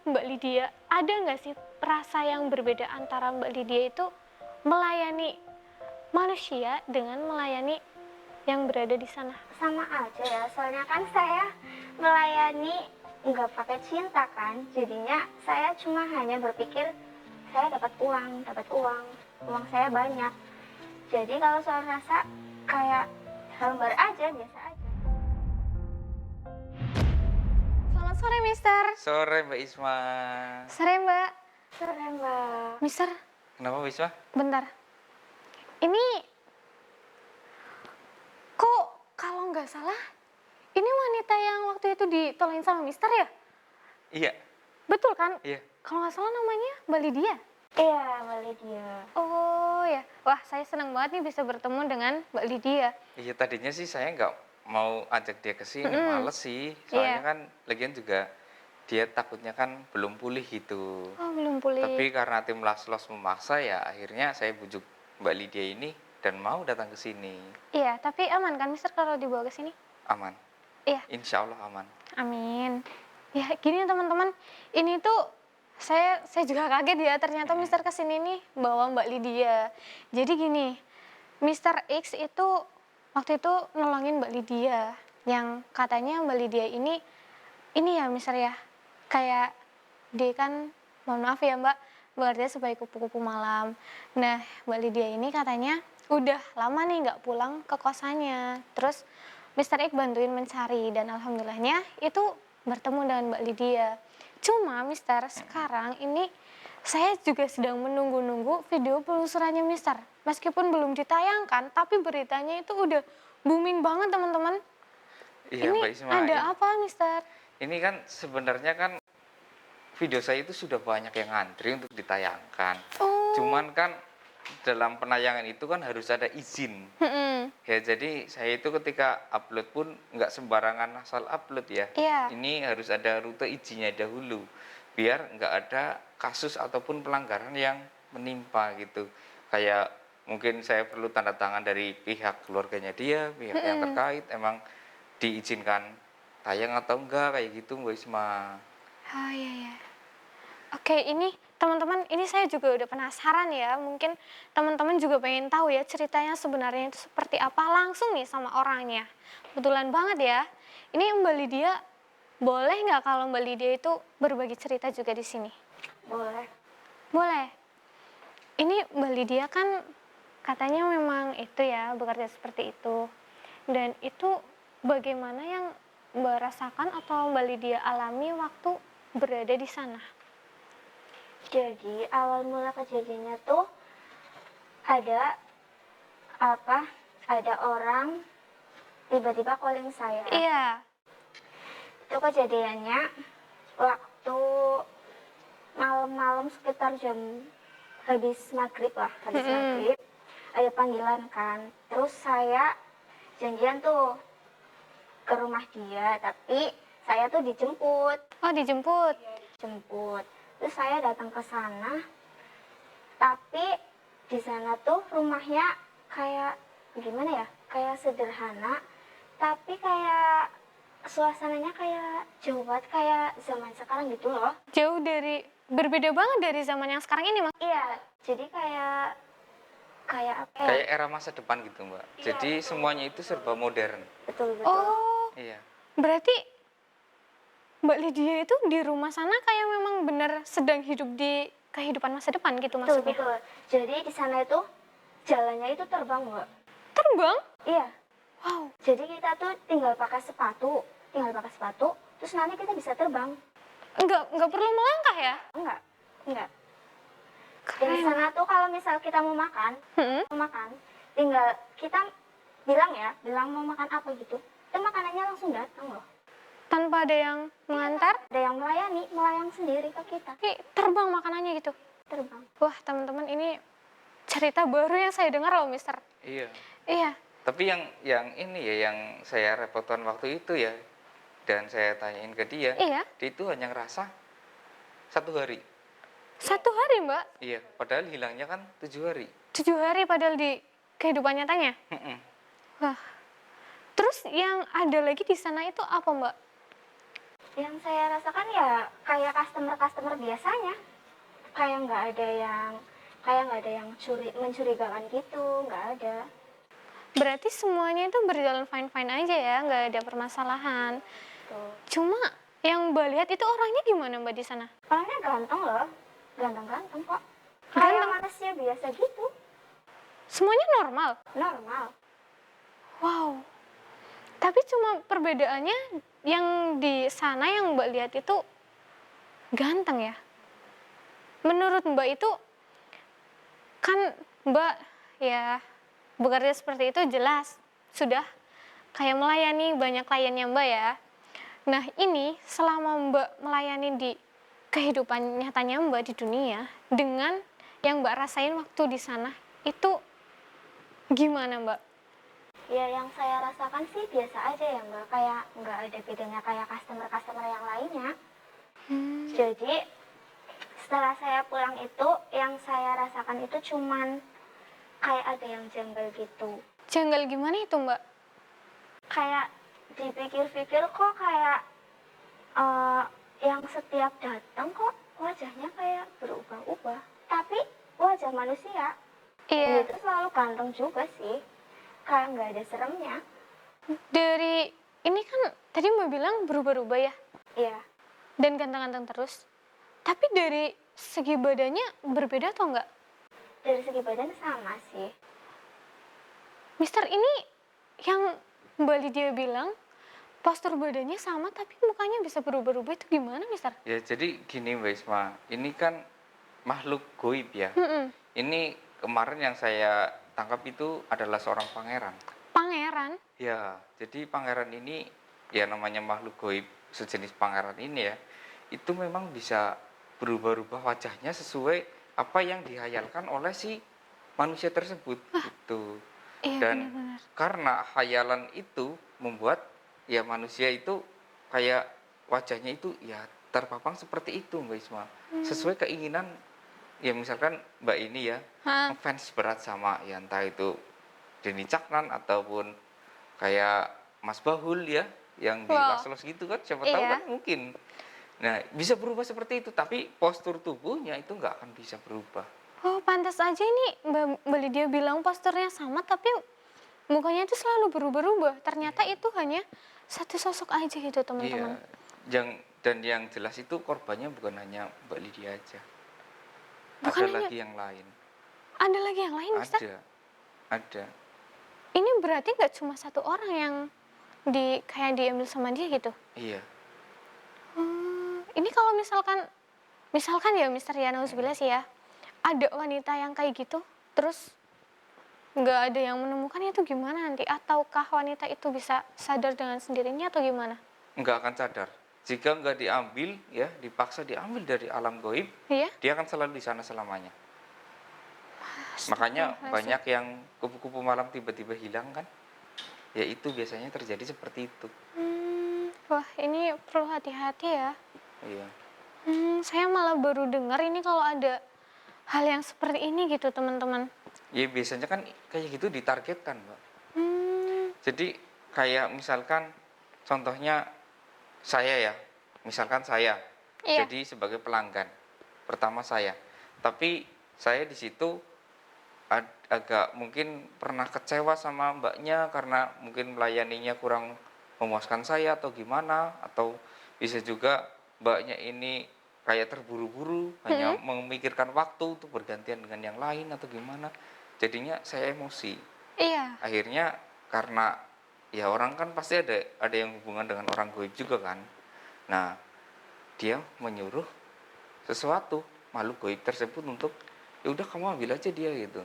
Mbak Lydia, ada nggak sih rasa yang berbeda antara Mbak Lydia itu melayani manusia dengan melayani yang berada di sana? Sama aja ya, soalnya kan saya melayani nggak pakai cinta kan, jadinya saya cuma hanya berpikir saya dapat uang saya banyak. Jadi kalau soal rasa kayak hambar aja, biasa aja. Selamat sore, Mister. Sore Mbak Isma. Sore, Mbak. Sore Mbak. Mister, Kenapa Mbak Isma? bentar. Ini kok kalau nggak salah, ini wanita yang waktu itu ditolongin sama Mister ya? Iya. Betul kan? Iya. Kalau nggak salah namanya Mbak Lydia. Iya, Mbak Lydia. Oh ya, wah saya senang banget nih bisa bertemu dengan Mbak Lydia. Iya, tadinya sih saya nggak mau ajak dia ke sini, males sih. Soalnya Iya. kan lagian juga dia takutnya kan belum pulih gitu. Oh, belum pulih. Tapi karena tim Laslos memaksa ya akhirnya saya bujuk Mbak Lydia ini dan mau datang ke sini. Iya, tapi aman kan Mister kalau dibawa ke sini? Aman. Iya. Insya Allah aman. Amin. Ya, gini teman-teman, ini tuh saya juga kaget ya, ternyata Mister kesini nih bawa Mbak Lydia. Jadi gini, Mister X itu waktu itu nolongin Mbak Lydia, yang katanya Mbak Lydia ini ya Mister ya, kayak dia kan, mohon maaf ya Mbak, bekerja sebagai kupu-kupu malam. Nah, Mbak Lydia ini katanya udah lama nih nggak pulang ke kosannya. Terus Mister X bantuin mencari dan alhamdulillahnya itu bertemu dengan Mbak Lydia. Cuma Mister, sekarang ini saya juga sedang menunggu-nunggu video penelusurannya Mister. Meskipun belum ditayangkan, tapi beritanya itu udah booming banget teman-teman. Iya Ini Mbak Isma. ada apa Mister? Ini kan sebenarnya kan video saya itu sudah banyak yang ngantri untuk ditayangkan. Oh. Cuman kan dalam penayangan itu kan harus ada izin. Ya jadi saya itu ketika upload pun nggak sembarangan asal upload ya. Iya. Ini harus ada rute izinnya dahulu. Biar nggak ada kasus ataupun pelanggaran yang menimpa gitu. Kayak mungkin saya perlu tanda tangan dari pihak keluarganya dia, pihak yang terkait emang diizinkan tayang atau enggak kayak gitu Mbak Isma. Oh iya ya. Oke, ini teman-teman, ini saya juga udah penasaran ya. Mungkin teman-teman juga pengen tahu ya ceritanya sebenarnya itu seperti apa, langsung nih sama orangnya. Kebetulan banget ya. Ini Mbak Lydia, boleh nggak kalau Mbak Lydia itu berbagi cerita juga di sini? Boleh. Boleh. Ini Mbak Lydia kan katanya memang itu ya, bekerja seperti itu. Dan itu bagaimana yang Mbak rasakan atau Mbak Lydia alami waktu berada di sana? Jadi awal mula kejadiannya tuh ada orang tiba-tiba calling saya. Iya. Itu kejadiannya waktu malam-malam sekitar jam habis maghrib. Ada panggilan kan. Terus saya janjian tuh ke rumah dia, tapi saya tuh dijemput. Oh, dijemput. Terus saya datang ke sana, tapi di sana tuh rumahnya kayak gimana ya, kayak sederhana, tapi kayak suasananya kayak jauh banget kayak zaman sekarang gitu loh. Berbeda banget dari zaman yang sekarang ini, Mas. Iya, jadi kayak apa ya? Kayak era masa depan gitu Mbak. Iya, Jadi betul. semuanya itu serba modern. Betul. Oh, Iya. berarti Mbak Lydia itu di rumah sana kayak memang benar sedang hidup di kehidupan masa depan gitu maksudnya? Betul. Jadi di sana itu jalannya itu terbang, Mbak. Terbang? Iya. Wow. Jadi kita tuh tinggal pakai sepatu, terus nanti kita bisa terbang. Enggak perlu melangkah ya? Enggak. Dan Keren. di sana tuh kalau misal kita mau makan, tinggal kita bilang mau makan apa gitu, itu makanannya langsung datang loh. Tanpa ada yang mengantar? Ada yang melayang sendiri ke kita. Tapi terbang makanannya gitu? Terbang. Wah, teman-teman, ini cerita baru yang saya dengar loh, Mister. Iya. Iya. Tapi yang ini ya yang saya repotkan waktu itu ya dan saya tanyain ke dia, Iya. dia itu hanya ngerasa 1 hari. 1 hari, Mbak? Iya, padahal hilangnya kan 7 hari. 7 hari padahal di kehidupan nyatanya? Wah. Terus yang ada lagi di sana itu apa, Mbak? Yang saya rasakan ya kayak customer biasanya, kayak nggak ada yang mencurigakan gitu, nggak ada. Berarti semuanya itu berjalan fine-fine aja ya, nggak ada permasalahan. Tuh. Cuma yang Mbak lihat itu orangnya gimana Mbak di sana? Orangnya ganteng loh, ganteng kok, kayak Ganteng? manusia biasa gitu, Semuanya normal? normal. Wow. Tapi cuma perbedaannya yang di sana yang Mbak lihat itu ganteng ya. Menurut Mbak itu kan Mbak ya bekerja seperti itu jelas sudah kayak melayani banyak kliennya Mbak ya. Nah ini selama Mbak melayani di kehidupan nyatanya Mbak di dunia dengan yang Mbak rasain waktu di sana itu gimana Mbak? Ya yang saya rasakan sih biasa aja ya Mbak, kayak nggak ada bedanya kayak customer yang lainnya. Jadi setelah saya pulang itu yang saya rasakan itu cuman kayak ada yang janggal gitu. Janggal gimana itu Mbak? Kayak dipikir-pikir kok kayak yang setiap datang kok wajahnya kayak berubah-ubah. Tapi wajah manusia Iya, itu selalu ganteng juga sih. Kayak nggak ada seremnya. dari ini kan tadi Mbak bilang berubah-ubah ya Iya, dan ganteng-ganteng terus. Tapi dari segi badannya berbeda atau enggak? dari segi badan sama sih. Mister ini yang Mbak Lydia bilang postur badannya sama tapi mukanya bisa berubah-ubah itu gimana Mister? Ya jadi gini Mbak Isma, ini kan makhluk goib ya. Mm-mm. Ini kemarin yang saya tangkap itu adalah seorang pangeran. Pangeran? Ya, jadi pangeran ini ya namanya makhluk goib sejenis pangeran ini ya, itu memang bisa berubah-ubah wajahnya sesuai apa yang dihayalkan oleh si manusia tersebut gitu. Iya Dan benar-benar. karena hayalan itu membuat ya manusia itu kayak wajahnya itu ya terpapang seperti itu Mbak Isma, sesuai keinginan ya misalkan Mbak ini ya Hah? fans berat sama ya entah itu Denny Caknan ataupun kayak Mas Bahul ya yang di Wow. Laslos gitu kan siapa tahu Iya. kan mungkin. Nah bisa berubah seperti itu tapi postur tubuhnya itu nggak akan bisa berubah. Oh pantas aja ini Mbak Lydia bilang posturnya sama tapi mukanya itu selalu berubah-ubah. Ternyata itu hanya satu sosok aja gitu teman-teman. Iya, dan yang jelas itu korbannya bukan hanya Mbak Lydia aja. Bukan Ada hanya- lagi yang lain. Ada lagi yang lain Mister? Ada. Ini berarti nggak cuma satu orang yang kayak diambil sama dia gitu? Iya. Ini kalau misalkan ya Mister ya, nauzubillah sih ya, ada wanita yang kayak gitu, terus nggak ada yang menemukannya itu gimana nanti? Ataukah wanita itu bisa sadar dengan sendirinya atau gimana? Nggak akan sadar. Jika nggak diambil, ya dipaksa diambil dari alam goib, Iya? dia akan selalu di sana selamanya. Makanya Astagfirullahaladzim. banyak yang kupu-kupu malam tiba-tiba hilang kan? Ya itu biasanya terjadi seperti itu. Wah ini perlu hati-hati ya. Iya. Saya malah baru dengar ini kalau ada hal yang seperti ini gitu teman-teman. Ya biasanya kan kayak gitu ditargetkan, Mbak. Hmm, Jadi kayak misalkan contohnya saya ya, misalkan saya Iya. jadi sebagai pelanggan pertama saya, tapi saya di situ agak mungkin pernah kecewa sama mbaknya karena mungkin melayaninya kurang memuaskan saya atau gimana, atau bisa juga mbaknya ini kayak terburu-buru hanya memikirkan waktu untuk bergantian dengan yang lain atau gimana, jadinya saya emosi. Iya. Akhirnya karena ya orang kan pasti ada yang hubungan dengan orang goib juga kan. Nah, dia menyuruh sesuatu makhluk goib tersebut untuk ya udah kamu ambil aja dia gitu.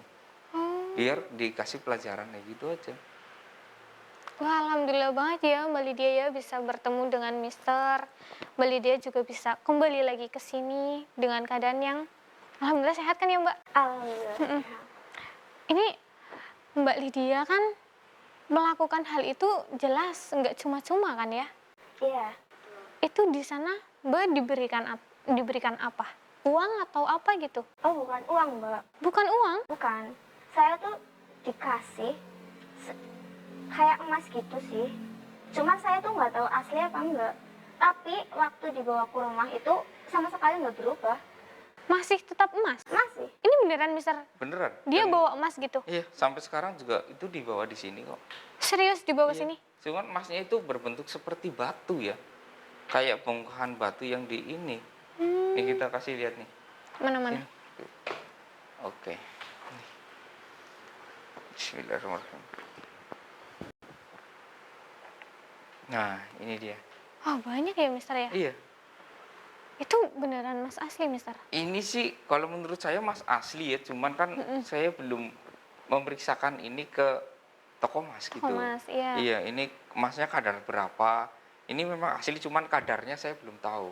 Biar dikasih pelajaran kayak gitu aja. Wah, alhamdulillah banget ya Mbak Lydia ya bisa bertemu dengan Mister. Mbak Lydia juga bisa kembali lagi ke sini dengan keadaan yang alhamdulillah sehat kan ya Mbak? Alhamdulillah. Ini Mbak Lydia kan melakukan hal itu jelas nggak cuma-cuma kan ya? Iya. Itu di sana Mbak diberikan apa? Uang atau apa gitu? Oh bukan uang Mbak, Bukan uang? bukan. Saya tuh dikasih kayak emas gitu sih. Cuman saya tuh nggak tahu asli apa enggak. Tapi waktu dibawa ke rumah itu sama sekali nggak berubah. Masih tetap emas? Masih. Ini beneran Mister? Beneran. Dia Dan- bawa emas gitu? Iya, sampai sekarang juga itu dibawa di sini kok. Serius dibawa Iya. sini? Cuman emasnya itu berbentuk seperti batu ya. Kayak bongkahan batu yang di ini. Ini kita kasih lihat nih. Mana-mana? Sini. Oke. Nih. Bismillahirrahmanirrahim. Nah, ini dia. Oh banyak ya Mister ya? Iya. Itu beneran emas asli Mister? Ini sih kalau menurut saya mas asli ya, cuman kan saya belum memeriksakan ini ke toko emas gitu. Toko emas, iya. Iya, ini emasnya kadar berapa? Ini memang asli, cuman kadarnya saya belum tahu.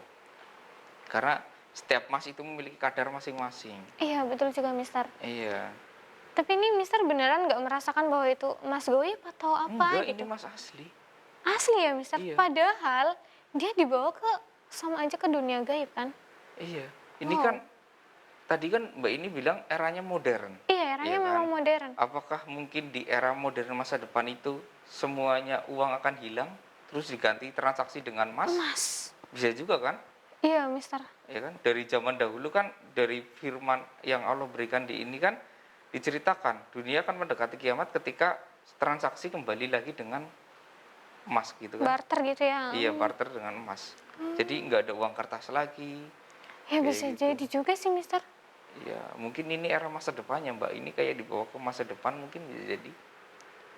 Karena setiap emas itu memiliki kadar masing-masing. Iya betul juga Mister. Iya. Tapi ini Mister beneran nggak merasakan bahwa itu emas goib atau apa Enggak, gitu? ini emas asli. Asli ya Mister? Iya. Padahal dia dibawa ke sama aja ke dunia gaib kan? Iya. Ini Wow. kan tadi kan Mbak ini bilang eranya modern. Iya eranya Iya kan? memang modern. Apakah mungkin di era modern masa depan itu semuanya uang akan hilang terus diganti transaksi dengan emas? Emas. Bisa juga kan? Iya Mister. Ya kan? Dari zaman dahulu kan dari firman yang Allah berikan di ini kan diceritakan dunia kan mendekati kiamat ketika transaksi kembali lagi dengan emas gitu kan. Barter gitu ya? Iya, barter dengan emas. Jadi nggak ada uang kertas lagi. Ya Kayak bisa gitu. jadi juga sih Mister. Iya, mungkin ini era masa depannya Mbak. Ini kayak dibawa ke masa depan mungkin bisa jadi.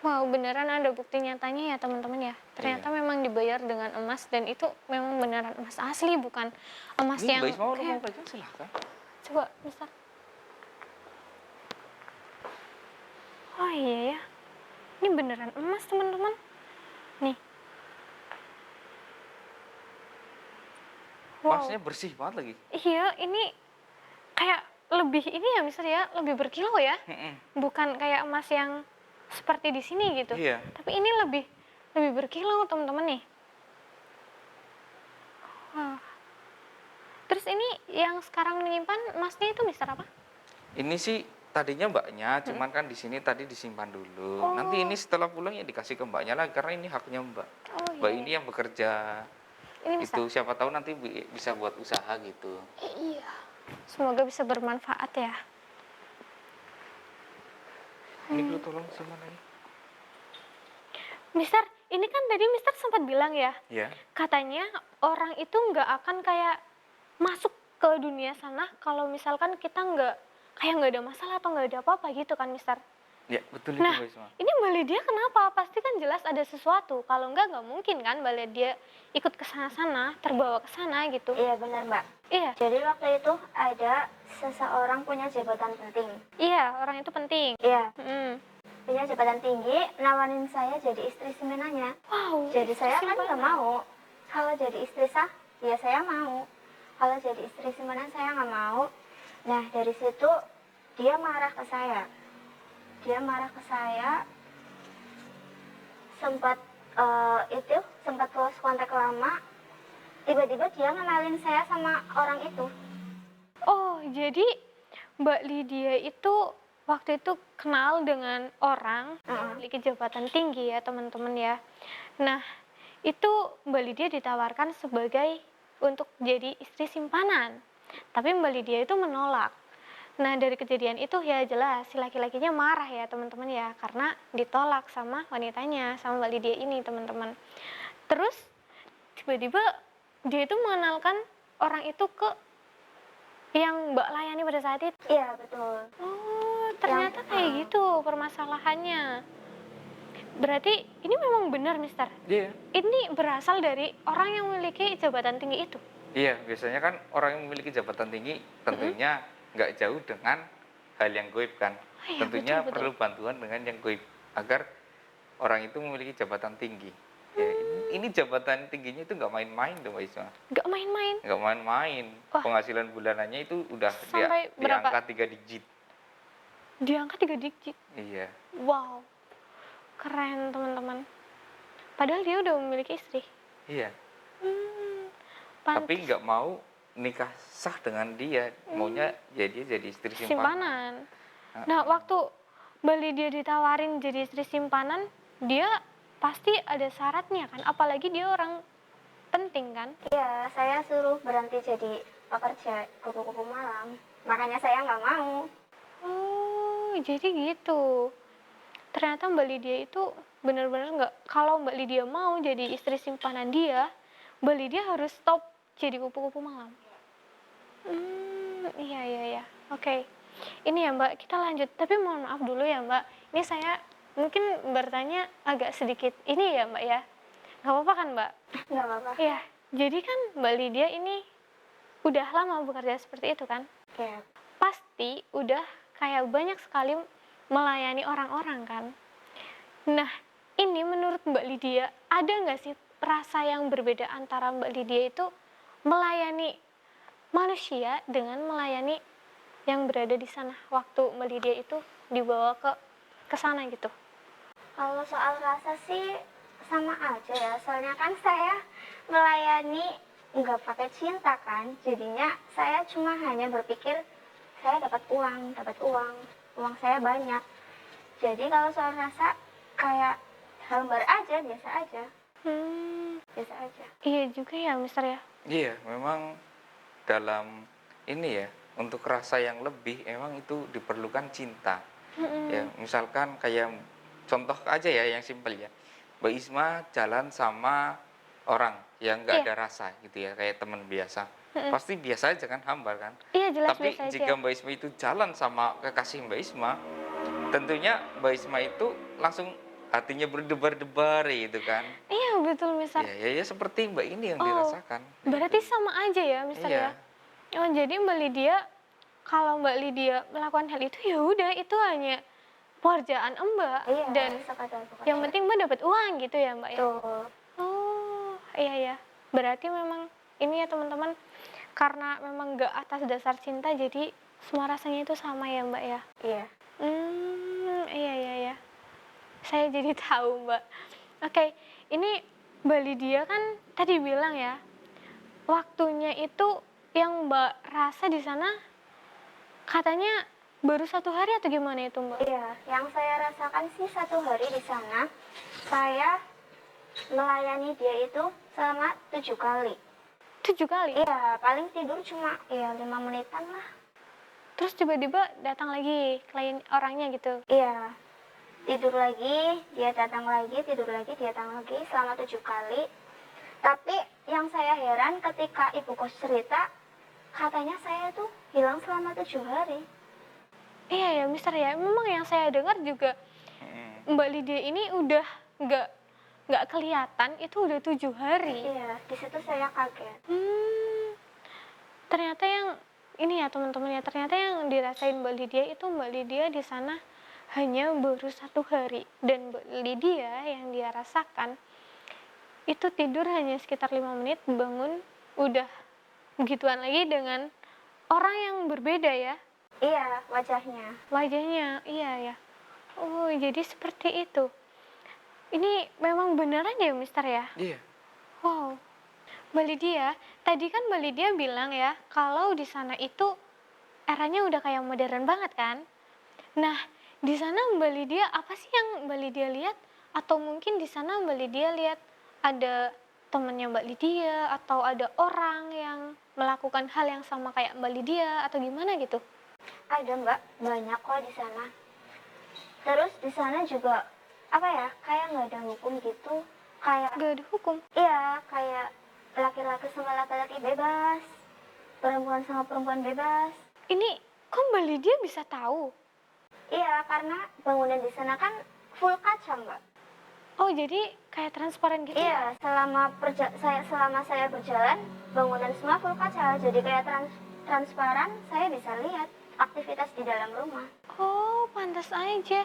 Wow beneran ada bukti nyatanya ya teman-teman ya. Ternyata Iya. memang dibayar dengan emas dan itu memang beneran emas asli bukan emas Ini yang Mbak Ismail mau kayak- pegang silahkan. Coba Mister. Oh iya ya. Ini beneran emas teman-teman. Nih. Wow. Emasnya bersih banget lagi. Iya, ini kayak lebih ini ya Mister ya, lebih berkilau ya. Mm-mm. Bukan kayak emas yang seperti di sini gitu. Iya. Tapi ini lebih berkilau teman-teman nih. Wah. Terus ini yang sekarang menyimpan emasnya itu Mister apa? Ini sih tadinya Mbaknya, cuman kan di sini tadi disimpan dulu. Oh. Nanti ini setelah pulang ya dikasih ke Mbaknya lagi karena ini haknya Mbak. Oh Mbak iya. ini yang bekerja. Ini Mister. Itu siapa tahu nanti bisa buat usaha gitu. Iya. Semoga bisa bermanfaat ya. Ini lu tolong sama lagi. Mister, ini kan tadi Mister sempat bilang ya, Ya. katanya orang itu nggak akan kayak masuk ke dunia sana kalau misalkan kita nggak ada masalah atau nggak ada apa-apa gitu kan Mister. Ya, betul itu Nah, Mbak Isma. ini Mbak Lydia kenapa? Pasti kan jelas ada sesuatu. Kalau nggak mungkin kan Mbak Lydia ikut ke sana-sana, terbawa ke sana gitu. Iya benar Mbak. Iya, Jadi waktu itu ada seseorang punya jabatan penting. iya orang itu penting. Iya, Mm. punya jabatan tinggi, nawarin saya jadi istri semenanya. Wow. Jadi saya kan simpel nggak mau. Kalau jadi istri sah, ya saya mau. Kalau jadi istri semenan saya nggak mau. Nah dari situ dia marah ke saya. Sempat sempat close kontak lama. Tiba-tiba dia ngenalin saya sama orang itu. Oh, jadi Mbak Lydia itu waktu itu kenal dengan orang yang memiliki jabatan tinggi ya teman-teman ya. Nah, itu Mbak Lydia ditawarkan sebagai untuk jadi istri simpanan. Tapi Mbak Lydia itu menolak. Nah, dari kejadian itu ya jelas si laki-lakinya marah ya teman-teman ya. Karena ditolak sama wanitanya, sama Mbak Lydia ini teman-teman. Terus tiba-tiba dia itu mengenalkan orang itu ke yang Mbak layani pada saat itu. Iya betul. Oh, ternyata kayak gitu permasalahannya. Berarti ini memang benar, Mister. Iya. Ini berasal dari orang yang memiliki jabatan tinggi itu. Iya, biasanya kan orang yang memiliki jabatan tinggi tentunya nggak jauh dengan hal yang goib kan. Iya, Tentunya betul, betul. perlu bantuan dengan yang goib agar orang itu memiliki jabatan tinggi. Ya, ini jabatan tingginya itu nggak main-main dong Mbak Isma. Gak main-main. Nggak main-main. Wah. Penghasilan bulanannya itu udah Sampai di berapa? angka 3 digit. Diangkat 3 digit. Iya. Wow. Keren, teman-teman. Padahal dia udah memiliki istri. Iya. Pantes. Tapi nggak mau nikah sah dengan dia, maunya jadi istri simpanan. Simpanan. Nah, waktu Mbak Lydia ditawarin jadi istri simpanan, dia pasti ada syaratnya kan. Apalagi dia orang penting kan? Iya, saya suruh berhenti jadi pekerja kupu-kupu malam. Makanya saya nggak mau. Oh, jadi gitu. Ternyata Mbak Lydia itu benar-benar nggak, kalau Mbak Lydia mau jadi istri simpanan dia, Mbak Lydia harus stop jadi kupu-kupu malam. Iya, iya, iya. Oke. Ini ya Mbak, kita lanjut. Tapi mohon maaf dulu ya Mbak. Ini saya mungkin bertanya agak sedikit ini ya Mbak ya. Nggak apa-apa kan Mbak? Nggak apa-apa. Iya. Jadi kan Mbak Lydia ini udah lama bekerja seperti itu kan? Iya. Pasti udah kayak banyak sekali melayani orang-orang kan? Nah, ini menurut Mbak Lydia, ada nggak sih rasa yang berbeda antara Mbak Lydia itu melayani manusia dengan melayani yang berada di sana waktu Mbak Lydia itu dibawa ke sana gitu? Kalau soal rasa sih sama aja ya. Soalnya kan saya melayani nggak pakai cinta kan. Jadinya saya cuma hanya berpikir saya dapat uang. Uang saya banyak. Jadi kalau soal rasa kayak hambar aja, biasa aja. Biasa aja. Iya juga ya, Mister ya. Iya, memang dalam ini ya, untuk rasa yang lebih emang itu diperlukan cinta. Ya, misalkan kayak contoh aja ya yang simpel ya. Mbak Isma jalan sama orang yang nggak Iya. ada rasa gitu ya, kayak teman biasa. Pasti biasa aja kan, hambar kan. Iya, jelas Tapi biasa aja. jika Mbak Isma itu jalan sama kekasih Mbak Isma, tentunya Mbak Isma itu langsung hatinya berdebar-debar gitu kan. Iya, betul Mister. Ya seperti Mbak ini yang Oh, dirasakan. berarti sama aja ya Mister Iya. ya. Oh, jadi Mbak Lydia, kalau Mbak Lydia melakukan hal itu ya udah, itu hanya pekerjaan Mbak, Iya, dan sekadar yang penting Mbak dapat uang gitu ya Mbak ya. Tuh. Oh, iya ya. Berarti memang ini ya teman-teman, karena memang nggak atas dasar cinta, jadi semua rasanya itu sama ya Mbak ya. Iya. Iya, iya, iya. Saya jadi tahu Mbak. Oke, ini Mbak Lydia kan tadi bilang ya, waktunya itu yang Mbak rasa di sana katanya baru 1 hari atau gimana itu Mbak? Iya, yang saya rasakan sih 1 hari di sana, saya melayani dia itu selama 7 kali. 7 kali? Iya, paling tidur cuma ya 5 menitan lah. Terus tiba-tiba datang lagi klien orangnya gitu? Iya, tidur lagi, dia datang lagi, tidur lagi, dia datang lagi selama 7 kali. Tapi yang saya heran ketika ibu kos cerita, katanya saya tuh hilang selama 7 hari. Iya ya Mister ya, memang yang saya dengar juga Mbak Lydia ini udah nggak kelihatan itu udah 7 hari. Iya, di situ saya kaget. Ternyata yang ini ya teman-teman ya, ternyata yang dirasain Mbak Lydia itu Mbak Lydia di sana hanya baru 1 hari, dan Mbak Lydia yang dia rasakan itu tidur hanya sekitar 5 menit, bangun udah begituan lagi dengan orang yang berbeda ya Iya, wajahnya. wajahnya. Iya ya. Oh, jadi seperti itu. Ini memang beneran ya Mister ya? Iya. Wow. Mbak Lydia, tadi kan Mbak Lydia bilang ya, kalau di sana itu eranya udah kayak modern banget kan? Nah, di sana Mbak Lydia apa sih yang Mbak Lydia lihat? Atau mungkin di sana Mbak Lydia lihat ada temennya Mbak Lydia atau ada orang yang melakukan hal yang sama kayak Mbak Lydia atau gimana gitu? Ada Mbak, banyak kok di sana. Terus di sana juga apa ya, kayak nggak ada hukum gitu. Kayak Gak ada hukum. iya, kayak laki-laki sama laki-laki bebas, perempuan sama perempuan bebas. Ini kok Mbak Lydia bisa tahu? Iya, karena bangunan di sana kan full kaca Mbak. Oh, jadi kayak transparan gitu ya? Iya, selama saya berjalan, bangunan semua full kaca, jadi kayak transparan, saya bisa lihat aktivitas di dalam rumah. Oh, pantas aja.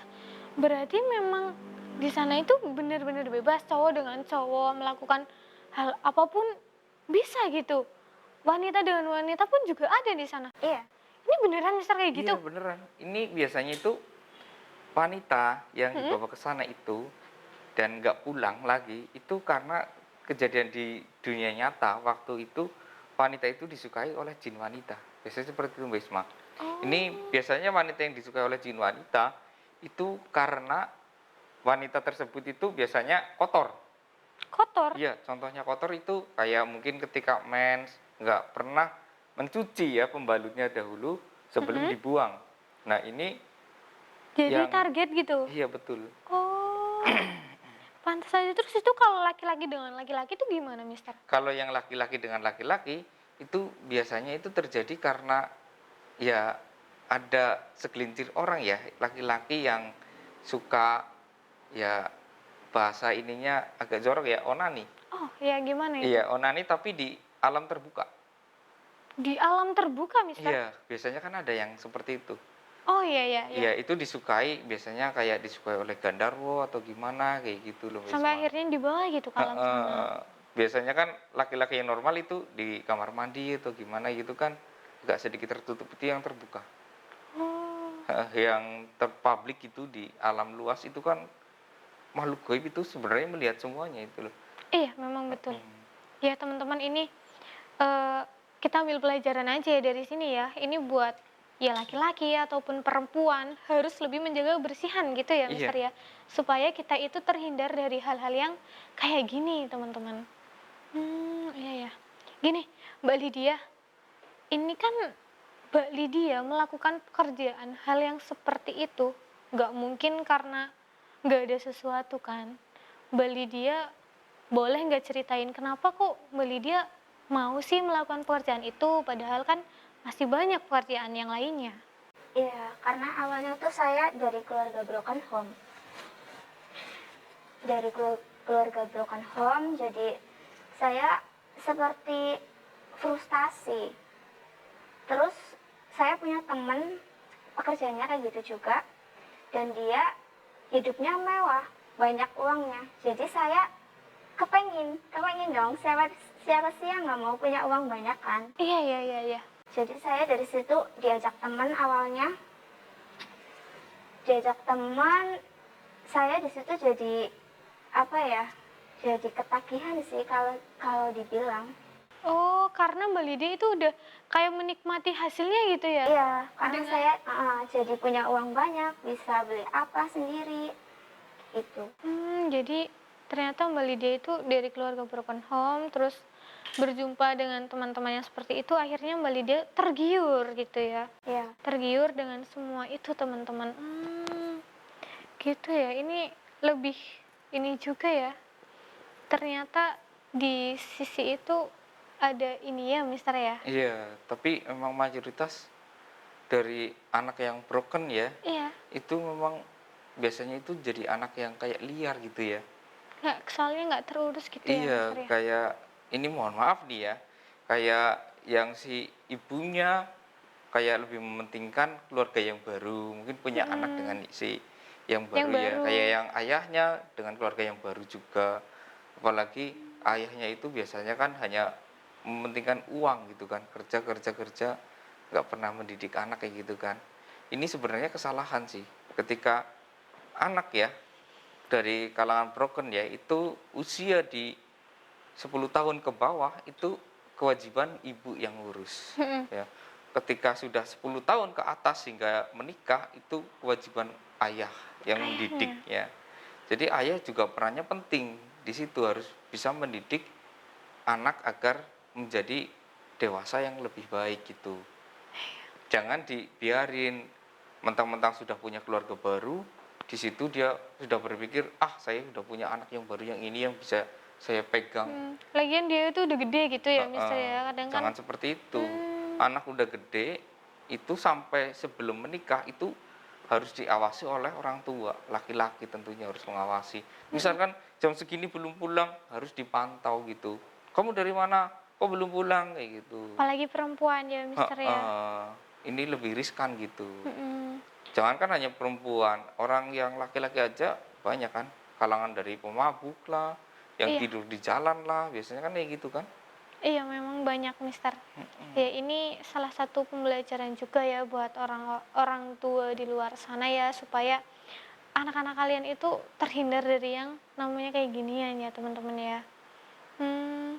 Berarti memang di sana itu benar-benar bebas, cowok dengan cowok melakukan hal apapun bisa gitu. Wanita dengan wanita pun juga ada di sana. Iya. Ini beneran Mister kayak gitu? Iya beneran. Ini biasanya itu wanita yang dibawa ke sana itu dan nggak pulang lagi itu karena kejadian di dunia nyata waktu itu wanita itu disukai oleh jin wanita. Biasanya seperti itu Mbak Isma. Ini biasanya wanita yang disukai oleh jin wanita itu karena wanita tersebut itu biasanya kotor. Kotor? Iya, contohnya kotor itu kayak mungkin ketika mens nggak pernah mencuci ya pembalutnya dahulu sebelum Mhm. dibuang. Nah ini Jadi yang target gitu? iya betul. Oh, pantes aja. Terus itu kalau laki-laki dengan laki-laki itu gimana, Mister? Kalau yang laki-laki dengan laki-laki itu biasanya itu terjadi karena ya ada segelintir orang ya laki-laki yang suka ya bahasa ininya agak jorok ya onani. Oh, ya gimana itu? Iya onani tapi di alam terbuka. Di alam terbuka, Mister? Iya biasanya kan ada yang seperti itu. Oh, iya iya iya. Iya itu disukai biasanya kayak disukai oleh gandarwo atau gimana kayak gitu loh Sampai Wisma. akhirnya dibawa gitu ke alam sana? Heeh. Biasanya kan laki-laki yang normal itu di kamar mandi atau gimana gitu kan agak sedikit tertutup, itu yang terbuka. Oh, Heeh, yang terpublik itu di alam luas itu kan makhluk gaib itu sebenarnya melihat semuanya itu loh. iya memang betul. Mhm. Ya teman-teman ini eh, kita ambil pelajaran aja ya dari sini ya. Ini buat ya laki-laki ataupun perempuan harus lebih menjaga kebersihan gitu ya, Mister Iya, ya. Supaya kita itu terhindar dari hal-hal yang kayak gini, teman-teman. Iya ya. Gini, Mbak Lydia, ini kan Mbak Lydia melakukan pekerjaan hal yang seperti itu nggak mungkin karena nggak ada sesuatu kan. Mbak Lydia boleh nggak ceritain kenapa kok Mbak Lydia mau sih melakukan pekerjaan itu padahal kan masih banyak pekerjaan yang lainnya. Iya, karena awalnya tuh saya dari keluarga broken home. Dari keluarga broken home, jadi saya seperti frustasi. Terus saya punya temen pekerjaannya kayak gitu juga, dan dia hidupnya mewah, banyak uangnya. Jadi saya kepengin dong. Siapa siapa sih yang nggak mau punya uang banyak kan? Iya iya iya iya. Jadi saya dari situ diajak teman awalnya, diajak teman, saya di situ jadi apa ya? Jadi ketagihan sih kalau kalau dibilang. Oh, karena Mbak Lydia itu udah kayak menikmati hasilnya gitu ya? Iya, karena Dengan saya jadi punya uang banyak, bisa beli apa sendiri itu. Jadi ternyata Mbak Lydia itu dari keluarga broken home, terus berjumpa dengan teman-teman yang seperti itu, akhirnya Mbak Lydia tergiur gitu ya. Iya, Tergiur dengan semua itu teman-teman. Gitu ya. Ini lebih ini juga ya. Ternyata di sisi itu ada ini ya, Mister ya. iya, tapi memang mayoritas dari anak yang broken ya, Iya, itu memang biasanya itu jadi anak yang kayak liar gitu ya. nggak soalnya nggak terurus gitu ya, Iya, Mister ya. kayak ini mohon maaf nih ya, kayak yang si ibunya kayak lebih mementingkan keluarga yang baru, mungkin punya anak Mm-mm. dengan si yang Yang baru ya, baru. kayak yang ayahnya dengan keluarga yang baru juga. Apalagi ayahnya itu biasanya kan hanya mementingkan uang gitu kan, kerja kerja kerja, nggak pernah mendidik anak kayak gitu kan. Ini sebenarnya kesalahan sih, ketika anak ya dari kalangan broken ya itu usia di 10 tahun ke bawah itu kewajiban ibu yang ngurus Mm-mm. ya. Ketika sudah 10 tahun ke atas hingga menikah itu kewajiban ayah yang mendidik Ayahnya. ya. Jadi ayah juga perannya penting di situ, harus bisa mendidik anak agar menjadi dewasa yang lebih baik gitu. Jangan dibiarin mentang-mentang sudah punya keluarga baru, di situ dia sudah berpikir, ah saya sudah punya anak yang baru yang ini yang bisa saya pegang. Lagian dia itu udah gede gitu ya, Mister Heeh, ya. Kadang kan jangan seperti itu. hmm, Anak udah gede, itu sampai sebelum menikah itu harus diawasi oleh orang tua. Laki-laki tentunya harus mengawasi. Misalkan jam segini belum pulang, harus dipantau gitu. Kamu dari mana? Kok belum pulang? Kayak gitu. apalagi perempuan ya, Mister ya. Heeh, ini lebih riskan gitu. Mm-mm. Jangankan hanya perempuan, orang yang laki-laki aja banyak kan. Kalangan dari pemabuk lah, yang Iya, tidur di jalan lah, biasanya kan kayak gitu kan. iya memang banyak, Mister. Ya ini salah satu pembelajaran juga ya buat orang orang tua di luar sana ya supaya anak-anak kalian itu terhindar dari yang namanya kayak ginian ya teman-teman ya. Hmm.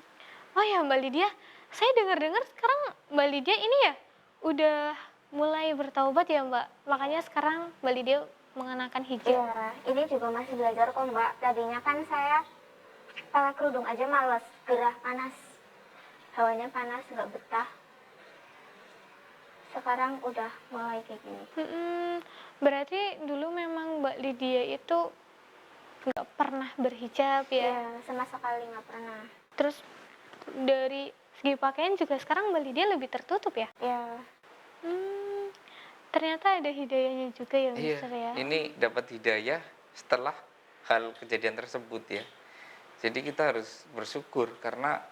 Oh ya Mbak Lydia, saya dengar-dengar sekarang Mbak Lydia ini ya udah mulai bertaubat ya Mbak. Makanya sekarang Mbak Lydia mengenakan hijab. Iya, ini juga masih belajar kok Mbak. Tadinya kan saya pakai kerudung aja males, gerah panas, hawanya panas nggak betah. Sekarang udah mulai kayak gini. Berarti dulu memang Mbak Lydia itu nggak pernah berhijab ya? Ya sama sekali nggak pernah. Terus dari segi pakaian juga sekarang Mbak Lydia lebih tertutup ya? Ya Hmm, ternyata ada hidayahnya juga ya, Iya, Mister ya? ini dapat hidayah setelah hal kejadian tersebut ya. Jadi kita harus bersyukur karena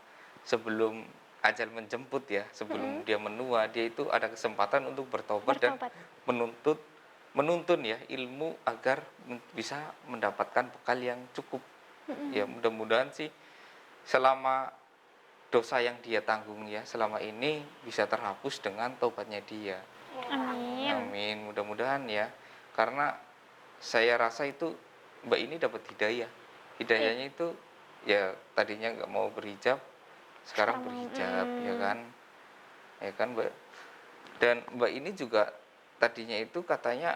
sebelum ajal menjemput ya, sebelum dia menua, dia itu ada kesempatan untuk bertobat dan Bertobat. menuntun ya ilmu agar bisa mendapatkan bekal yang cukup. Ya mudah-mudahan sih selama dosa yang dia tanggung ya selama ini bisa terhapus dengan tobatnya dia. Amin. Amin, mudah-mudahan ya. Karena saya rasa itu Mbak ini dapat hidayah. Hidayahnya itu ya tadinya nggak mau berhijab, sekarang Sekarang mau, berhijab, ya kan? Ya kan, Mbak. Dan Mbak ini juga tadinya itu katanya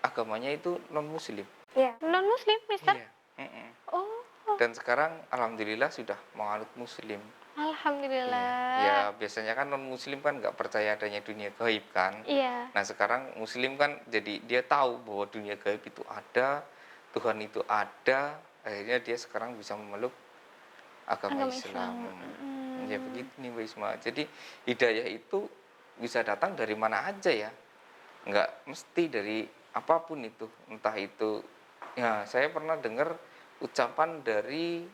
agamanya itu non-muslim. ya Non-Muslim, Mister? Iya. Mm-mm. Oh, Dan sekarang alhamdulillah sudah menganut muslim. Iya. Ya alhamdulillah. biasanya kan non-muslim kan nggak percaya adanya dunia gaib kan. Iya, Nah sekarang muslim kan jadi dia tahu bahwa dunia gaib itu ada, Tuhan itu ada, akhirnya dia sekarang bisa memeluk agama agama Islam. Islam. Ya begitu nih Mbak Isma. Jadi hidayah itu bisa datang dari mana aja ya, nggak mesti dari apapun itu. Entah itu, ya saya pernah dengar ucapan dari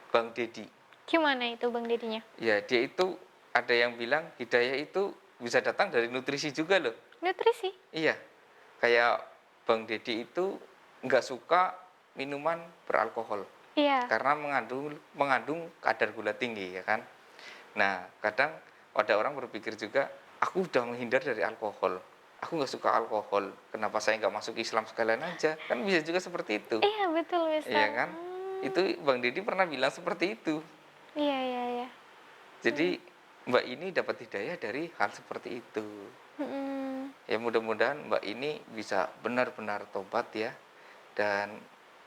Bang Dedi. Gimana itu Bang Dedinya? Ya dia itu ada yang bilang hidayah itu bisa datang dari nutrisi juga loh. Nutrisi? Iya, kayak Bang Dedi itu nggak suka minuman beralkohol Iya. karena mengandung kadar gula tinggi ya kan. Nah kadang ada orang berpikir juga, aku udah menghindar dari alkohol, aku nggak suka alkohol, kenapa saya nggak masuk Islam sekalian aja? Kan bisa juga seperti itu, Iya, betul, iya Mister. kan? Itu Bang Dedi pernah bilang seperti itu. Iya, iya, iya. Jadi Mbak ini dapat hidayah dari hal seperti itu. Mm-mm. Ya mudah-mudahan Mbak ini bisa benar-benar tobat ya dan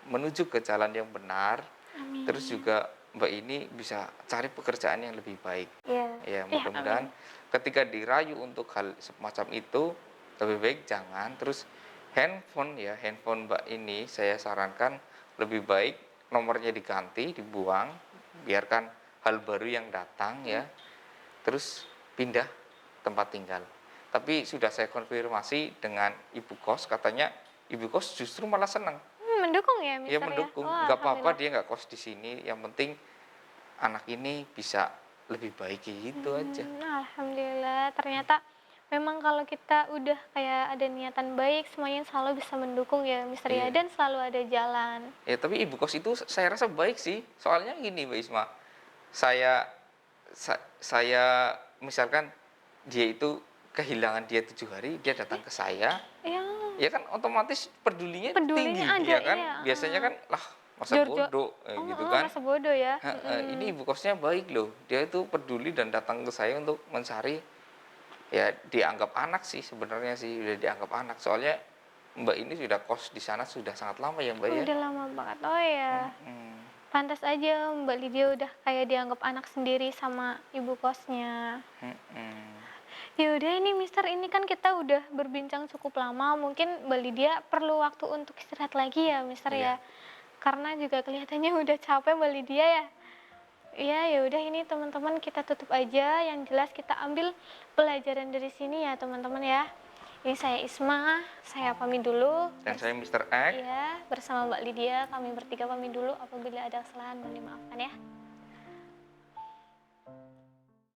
menuju ke jalan yang benar. Amin. Terus juga Mbak ini bisa cari pekerjaan yang lebih baik. ya Ya Ya, mudah-mudahan amin. ketika dirayu untuk hal semacam itu lebih baik jangan. Terus handphone Mbak ini saya sarankan lebih baik nomornya diganti, dibuang, biarkan hal baru yang datang ya. Terus pindah tempat tinggal. Tapi sudah saya konfirmasi dengan ibu kos, katanya ibu kos justru malah senang. Mendukung ya, Ya Mister ya? mendukung, Oh, nggak apa-apa alhamdulillah. dia nggak kos di sini. Yang penting anak ini bisa lebih baik gitu aja. Alhamdulillah. Ternyata memang kalau kita udah kayak ada niatan baik, semuanya selalu bisa mendukung ya, Mister ya, Iya. dan selalu ada jalan. Ya tapi ibu kos itu saya rasa baik sih. Soalnya gini Mbak Isma, saya saya misalkan dia itu kehilangan dia 7 hari, dia datang ke saya, Ya, ya kan otomatis pedulinya tinggi, pedulinya ada, ya kan? iya. Biasanya kan lah masa Jor-jor. bodoh Oh, gitu kan. masa bodoh ya. Ini ibu kosnya baik loh. Dia itu peduli dan datang ke saya untuk mencari, ya dianggap anak sih sebenarnya sih, udah dianggap anak. Soalnya Mbak ini sudah kos di sana sudah sangat lama ya Mbak ya. Udah lama banget. Oh ya. Hmm, Pantas aja Mbak Lydia udah kayak dianggap anak sendiri sama ibu kosnya. hmm. Ya udah ini Mister, ini kan kita udah berbincang cukup lama. Mungkin Mbak Lydia perlu waktu untuk istirahat lagi ya Mister Iya. ya. Karena juga kelihatannya udah capek Mbak Lydia ya. Iya, ya udah ini teman-teman kita tutup aja. Yang jelas kita ambil pelajaran dari sini ya teman-teman ya. Ini saya Isma, saya pamit dulu. Dan saya Mr. X. Iya, bersama Mbak Lydia kami bertiga pamit dulu. Apabila ada kesalahan mohon dimaafkan ya.